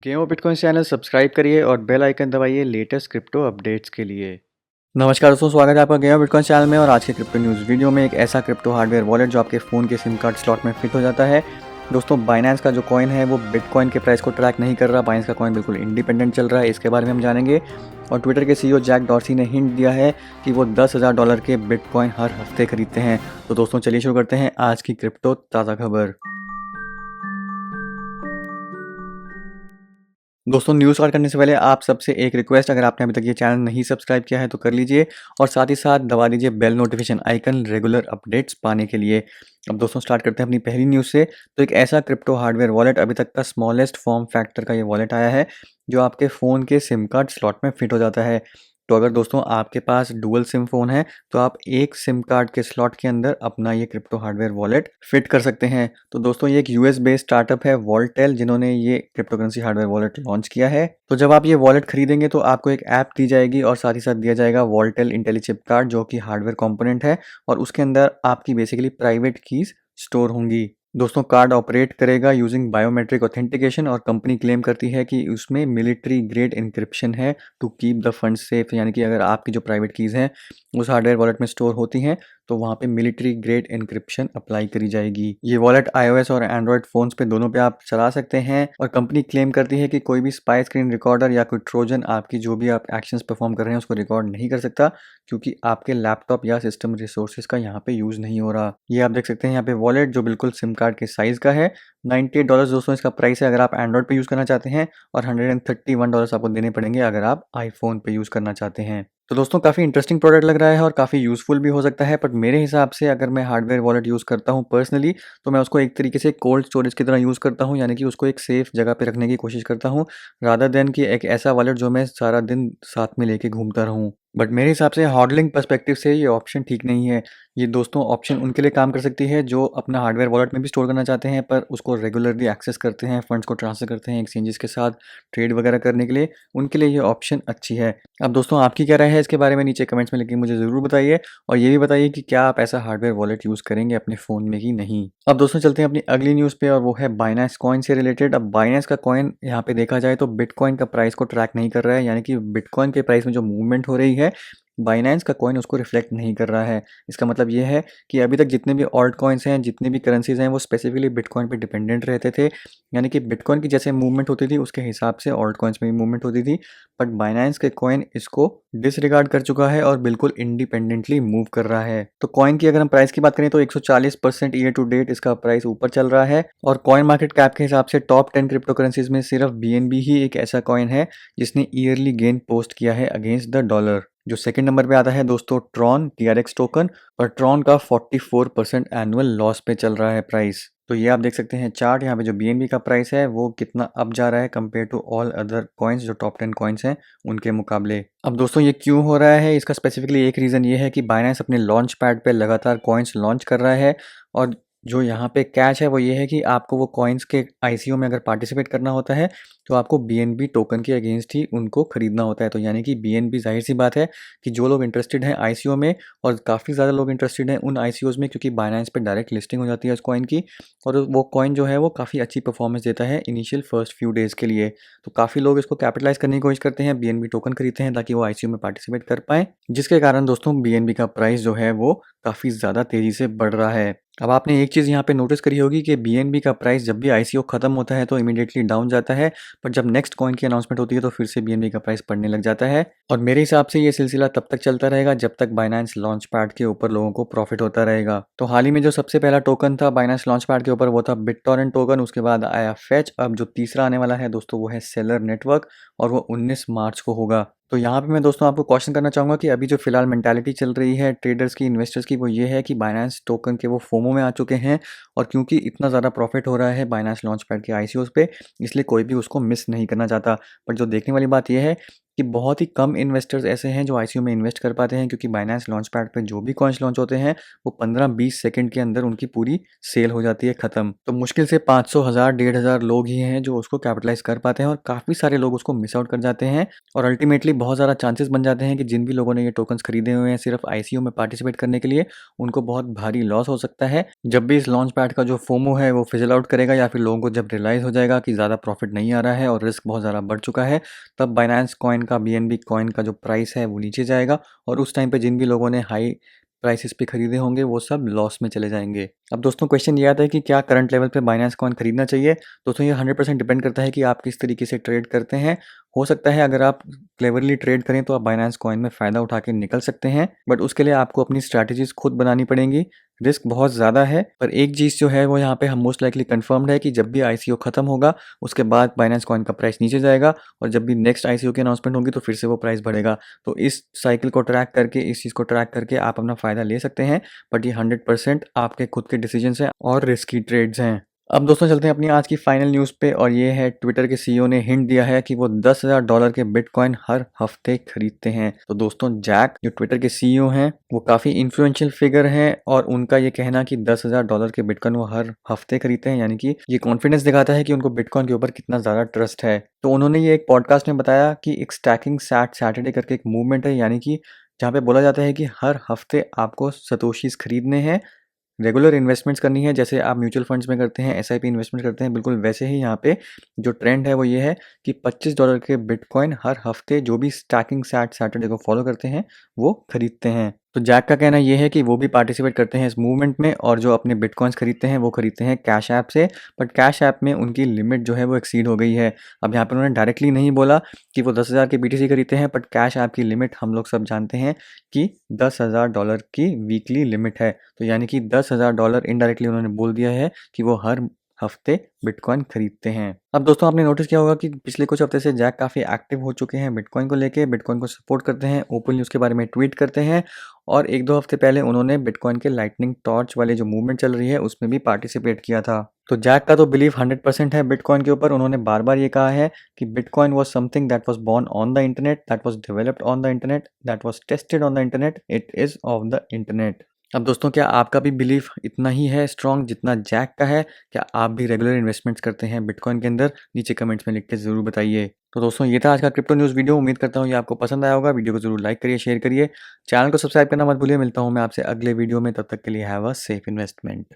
Game of bitcoin channel subscribe करिए और bell icon दबाइए लेटेस्ट क्रिप्टो अपडेट्स के लिए। नमस्कार दोस्तों, स्वागत है आपका गेम ऑफ बिटकॉइन चैनल में। और आज के क्रिप्टो न्यूज़ वीडियो में एक ऐसा क्रिप्टो हार्डवेयर वॉलेट जो आपके फ़ोन के सिम कार्ड स्लॉट में फिट हो जाता है। दोस्तों, बाइनेंस का जो कॉइन है वो बिटकॉइन के प्राइस को ट्रैक नहीं कर रहा। बाइनेंस का कॉइन बिल्कुल इंडिपेंडेंट चल रहा है, इसके बारे में हम जानेंगे। और ट्विटर के सीईओ जैक डॉर्सी ने हिंट दिया है कि वो $10,000 के बिटकॉइन हर हफ्ते खरीदते हैं। तो दोस्तों चलिए शुरू करते हैं आज की क्रिप्टो ताज़ा खबर। दोस्तों, न्यूज़ स्टार्ट करने से पहले आप सबसे एक रिक्वेस्ट, अगर आपने अभी तक ये चैनल नहीं सब्सक्राइब किया है तो कर लीजिए और साथ ही साथ दबा दीजिए bell notification icon regular updates पाने के लिए। अब दोस्तों स्टार्ट करते हैं अपनी पहली न्यूज़ से। तो एक ऐसा क्रिप्टो हार्डवेयर वॉलेट, अभी तक का स्मॉलेस्ट फॉर्म फैक्टर का ये वॉलेट आया है जो आपके फ़ोन के सिम कार्ड स्लॉट में फिट हो जाता है। तो अगर दोस्तों आपके पास डुअल सिम फ़ोन है तो आप एक सिम कार्ड के स्लॉट के अंदर अपना ये क्रिप्टो हार्डवेयर वॉलेट फिट कर सकते हैं। तो दोस्तों ये एक यूएस बेस्ड स्टार्टअप है वॉल्टेल, जिन्होंने ये crypto currency hardware wallet launch किया है। तो जब आप ये वॉलेट खरीदेंगे तो आपको एक ऐप दी जाएगी और साथ ही साथ दिया जाएगा वॉल्टेल इंटेलीचिप कार्ड, जो कि हार्डवेयर कंपोनेंट है और उसके अंदर आपकी बेसिकली प्राइवेट कीज स्टोर होंगी। दोस्तों कार्ड ऑपरेट करेगा यूजिंग बायोमेट्रिक ऑथेंटिकेशन और कंपनी क्लेम करती है कि उसमें मिलिट्री ग्रेड इंक्रिप्शन है to keep the fund safe. यानी कि अगर आपकी जो प्राइवेट कीज़ हैं उस हार्डवेयर वॉलेट में स्टोर होती हैं तो वहाँ पे मिलिट्री ग्रेड इंक्रिप्शन अप्लाई करी जाएगी। ये वॉलेट iOS और एंड्रॉयड फ़ोन्स पे दोनों पे आप चला सकते हैं और कंपनी क्लेम करती है कि कोई भी स्पाई स्क्रीन रिकॉर्डर या कोई ट्रोजन आपकी जो भी आप एक्शंस परफॉर्म कर रहे हैं उसको रिकॉर्ड नहीं कर सकता, क्योंकि आपके लैपटॉप या सिस्टम रिसोर्सेज का यहाँ पे यूज़ नहीं हो रहा। ये आप देख सकते हैं यहाँ पे वॉलेट जो बिल्कुल सिम कार्ड के साइज़ का है। $98 दोस्तों इसका प्राइस है अगर आप एंड्रॉयड पे यूज़ करना चाहते हैं, और $131 आपको देने पड़ेंगे अगर आप आईफोन पे यूज़ करना चाहते हैं। तो दोस्तों काफ़ी इंटरेस्टिंग प्रोडक्ट लग रहा है और काफ़ी यूज़फुल भी हो सकता है, बट मेरे हिसाब से अगर मैं हार्डवेयर वॉलेट यूज़ करता हूँ पर्सनली, तो मैं उसको एक तरीके से कोल्ड स्टोरेज की तरह यूज़ करता हूँ, यानी कि उसको एक सेफ जगह पे रखने की कोशिश करता हूँ, रादर देन कि एक ऐसा वॉलेट जो मैं सारा दिन साथ में लेके घूमता रहूँ। बट मेरे हिसाब से हॉडलिंग पर्सपेक्टिव से ये ऑप्शन ठीक नहीं है। ये दोस्तों ऑप्शन उनके लिए काम कर सकती है जो अपना हार्डवेयर वॉलेट में भी स्टोर करना चाहते हैं पर उसको रेगुलरली एक्सेस करते हैं, फंड्स को ट्रांसफर करते हैं एक्सचेंजेस के साथ ट्रेड वगैरह करने के लिए, उनके लिए ये ऑप्शन अच्छी है। अब दोस्तों आपकी क्या राय है इसके बारे में नीचे कमेंट्स में लिख के मुझे ज़रूर बताइए, और ये भी बताइए कि क्या आप ऐसा हार्डवेयर वॉलेट यूज़ करेंगे अपने फ़ोन में कि नहीं। अब दोस्तों चलते हैं अपनी अगली न्यूज़ पे, और वो है बाइनेंस कॉइन से रिलेटेड। अब बाइनेंस का कॉइन यहाँ पे देखा जाए तो बिटकॉइन का प्राइस को ट्रैक नहीं कर रहा है, यानी कि बिटकॉइन के प्राइस में जो मूवमेंट हो रही है बाइनेंस का कॉइन उसको रिफ्लेक्ट नहीं कर रहा है। इसका मतलब ये है कि अभी तक जितने भी ऑल्ट कॉइन्स हैं, जितनी भी करेंसीज हैं, वो स्पेसिफिकली बिटकॉइन पे डिपेंडेंट रहते थे, यानी कि बिटकॉइन की जैसे मूवमेंट होती थी उसके हिसाब से ऑल्ट कॉइन्स में भी मूवमेंट होती थी। बट बाइनेंस के कॉइन इसको डिसरिगार्ड कर चुका है और बिल्कुल इंडिपेंडेंटली मूव कर रहा है। तो कॉइन की अगर हम प्राइस की बात करें तो 140% ईयर टू डेट इसका प्राइस ऊपर चल रहा है, और कॉइन मार्केट कैप के हिसाब से टॉप 10 क्रिप्टो करेंसीज में सिर्फ बीएनबी ही एक ऐसा कॉइन है जिसने ईयरली गेन पोस्ट किया है अगेंस्ट द डॉलर। जो सेकंड नंबर पे आता है दोस्तों ट्रॉन TRX टोकन, और ट्रॉन का 44% एनुअल लॉस पे चल रहा है प्राइस। तो ये आप देख सकते हैं चार्ट, यहाँ पे जो BNB का प्राइस है वो कितना अप जा रहा है compare to all other coins जो टॉप 10 कॉइन्स हैं उनके मुकाबले। अब दोस्तों ये क्यों हो रहा है, इसका स्पेसिफिकली एक रीज़न ये है कि बाइनेंस अपने लॉन्च पैड पे लगातार कॉइन्स लॉन्च कर रहा है, और जो यहाँ पे कैच है वो ये है कि आपको वो कॉइन्स के आईसीओ में अगर पार्टिसिपेट करना होता है तो आपको BNB टोकन के अगेंस्ट ही उनको खरीदना होता है। तो यानी कि BNB जाहिर सी बात है कि जो लोग इंटरेस्टेड हैं आईसीओ में, और काफ़ी ज़्यादा लोग इंटरेस्टेड हैं उन आईसीओज़ में, क्योंकि बाइनेंस पे डायरेक्ट लिस्टिंग हो जाती है उस कॉइन की, और वो कॉइन जो है वो काफ़ी अच्छी परफॉर्मेंस देता है इनिशियल फर्स्ट फ्यू डेज़ के लिए। तो काफ़ी लोग इसको कैपिटलाइज़ करने की कोशिश करते हैं, BNB टोकन खरीदते हैं ताकि वो आईसीओ में पार्टिसिपेट कर पाएँ, जिसके कारण दोस्तों BNB का प्राइस जो है वो काफ़ी ज़्यादा तेज़ी से बढ़ रहा है। अब आपने एक चीज़ यहाँ पे नोटिस करी होगी कि BNB का प्राइस जब भी आईसीओ खत्म होता है तो इमीडिएटली डाउन जाता है, पर जब नेक्स्ट कॉइन की अनाउंसमेंट होती है तो फिर से BNB का प्राइस बढ़ने लग जाता है। और मेरे हिसाब से ये सिलसिला तब तक चलता रहेगा जब तक बाइनेंस लॉन्च पैड के ऊपर लोगों को प्रॉफिट होता रहेगा। तो हाल ही में जो सबसे पहला टोकन था बाइनेंस लॉन्च पैड के ऊपर वो था बिटटॉरेंट टोकन, उसके बाद आया फेच। अब जो तीसरा आने वाला है दोस्तों वो है सेलर नेटवर्क, और वो 19 मार्च को होगा। तो यहाँ पे मैं दोस्तों आपको क्वेश्चन करना चाहूँगा कि अभी जो फिलहाल मेंटालिटी चल रही है ट्रेडर्स की, इन्वेस्टर्स की, वो ये है कि बाइनेंस टोकन के वो फोमो में आ चुके हैं, और क्योंकि इतना ज़्यादा प्रॉफिट हो रहा है बाइनेंस लॉन्च पैड के आईसीओज़ पे, इसलिए कोई भी उसको मिस नहीं करना चाहता। बट जो देखने वाली बात यह है कि बहुत ही कम इन्वेस्टर्स ऐसे हैं जो आईसीओ में इन्वेस्ट कर पाते हैं, क्योंकि बाइनेंस लॉन्च पैड पे जो भी कॉइन्स लॉन्च होते हैं वो 15-20 सेकंड के अंदर उनकी पूरी सेल हो जाती है ख़त्म। तो मुश्किल से 500, 1000, 1500 लोग ही हैं जो उसको कैपिटलाइज़ कर पाते हैं और काफ़ी सारे लोग उसको मिस आउट कर जाते हैं और अल्टीमेटली बहुत ज़्यादा चांसेस बन जाते हैं कि जिन भी लोगों ने ये टोकन्स खरीदे हुए हैं सिर्फ आईसीओ में पार्टिसिपेट करने के लिए, उनको बहुत भारी लॉस हो सकता है। जब भी इस लॉन्च पैड का जो फोमो है वो फिजल आउट करेगा या फिर लोगों को जब रियलाइज़ हो जाएगा कि ज़्यादा प्रॉफिट नहीं आ रहा है और रिस्क बहुत ज़्यादा बढ़ चुका है, तब बाइनेंस कॉइन का, बीएनबी कॉइन का जो प्राइस है वो नीचे जाएगा और उस टाइम पे जिन भी लोगों ने हाई प्राइसेस पे खरीदे होंगे वो सब लॉस में चले जाएंगे। अब दोस्तों क्वेश्चन ये आता है कि क्या करंट लेवल पे बाइनेंस कॉइन खरीदना चाहिए? दोस्तों ये 100% डिपेंड करता है कि आप किस तरीके से ट्रेड करते हैं। हो सकता है अगर आप क्लेवरली ट्रेड करें तो आप बाइनेंस कॉइन में फ़ायदा उठा के निकल सकते हैं, बट उसके लिए आपको अपनी स्ट्रैटेजीज़ खुद बनानी पड़ेंगी। रिस्क बहुत ज़्यादा है, पर एक चीज़ जो है वो यहाँ पे हम मोस्ट लाइकली कन्फर्म्ड है कि जब भी आईसीओ खत्म होगा उसके बाद बाइनेंस कॉइन का प्राइस नीचे जाएगा और जब भी नेक्स्ट आईसीओ की अनाउंसमेंट होगी तो फिर से वो प्राइस बढ़ेगा। तो इस साइकिल को ट्रैक करके, इस चीज़ को ट्रैक करके आप अपना फ़ायदा ले सकते हैं, बट ये 100% आपके खुद के डिसीजंस हैं और रिस्की ट्रेड्स हैं। अब दोस्तों चलते हैं अपनी आज की फाइनल न्यूज़ पे और ये है ट्विटर के सीईओ ने हिंट दिया है कि वो $10,000 के बिटकॉइन हर हफ्ते खरीदते हैं। तो दोस्तों जैक जो ट्विटर के सीईओ हैं वो काफ़ी इन्फ्लुएंशियल फिगर हैं और उनका ये कहना कि $10,000 के बिटकॉइन वो हर हफ्ते खरीदते हैं, यानी कि ये कॉन्फिडेंस दिखाता है कि उनको बिटकॉइन के ऊपर कितना ज़्यादा ट्रस्ट है। तो उन्होंने ये एक पॉडकास्ट में बताया कि एक स्टैकिंग सैटरडे करके एक मूवमेंट है, यानी कि जहाँ पे बोला जाता है कि हर हफ्ते आपको सतोशीज खरीदने हैं, रेगुलर इन्वेस्टमेंट्स करनी है। जैसे आप म्यूचुअल फंड्स में करते हैं, एसआईपी इन्वेस्टमेंट करते हैं, बिल्कुल वैसे ही यहाँ पे जो ट्रेंड है वो ये है कि $25 के बिटकॉइन हर हफ्ते जो भी स्टैकिंग सैटरडे को फॉलो करते हैं वो खरीदते हैं। तो जैक का कहना ये है कि वो भी पार्टिसिपेट करते हैं इस मूवमेंट में और जो अपने बिटकॉइंस खरीदते हैं वो खरीदते हैं कैश ऐप से, बट कैश ऐप में उनकी लिमिट जो है वो एक्सीड हो गई है। अब यहाँ पे उन्होंने डायरेक्टली नहीं बोला कि वो 10,000 के बीटीसी खरीदते हैं, बट कैश ऐप की लिमिट हम लोग सब जानते हैं कि $10,000 की वीकली लिमिट है। तो यानी कि $10,000 इनडायरेक्टली उन्होंने बोल दिया है कि वो हर हफ्ते बिटकॉइन खरीदते हैं। अब दोस्तों आपने नोटिस किया होगा कि पिछले कुछ हफ्ते से जैक काफ़ी एक्टिव हो चुके हैं बिटकॉइन को लेके, बिटकॉइन को सपोर्ट करते हैं, ओपनली उसके बारे में ट्वीट करते हैं और 1-2 हफ्ते पहले उन्होंने बिटकॉइन के लाइटनिंग टॉर्च वाले जो मूवमेंट चल रही है उसमें भी पार्टिसिपेट किया था। तो जैक का तो बिलीव 100% है बिटकॉइन के ऊपर। उन्होंने बार-बार ये कहा है कि bitcoin was something that was born on the internet, that was developed on the internet, that was tested on the internet, it is of the internet. अब दोस्तों क्या आपका भी बिलीफ इतना ही है स्ट्रॉन्ग जितना जैक का है? क्या आप भी रेगुलर इन्वेस्टमेंट्स करते हैं बिटकॉइन के अंदर? नीचे कमेंट्स में लिख के ज़रूर बताइए। तो दोस्तों ये था आज का क्रिप्टो न्यूज़ वीडियो। उम्मीद करता हूँ ये आपको पसंद आया होगा। वीडियो को ज़रूर लाइक करिए, शेयर करिए, चैनल को सब्सक्राइब करना मत भूलिए। मिलता हूँ मैं आपसे अगले वीडियो में, तब तक के लिए हैव अ सेफ इन्वेस्टमेंट।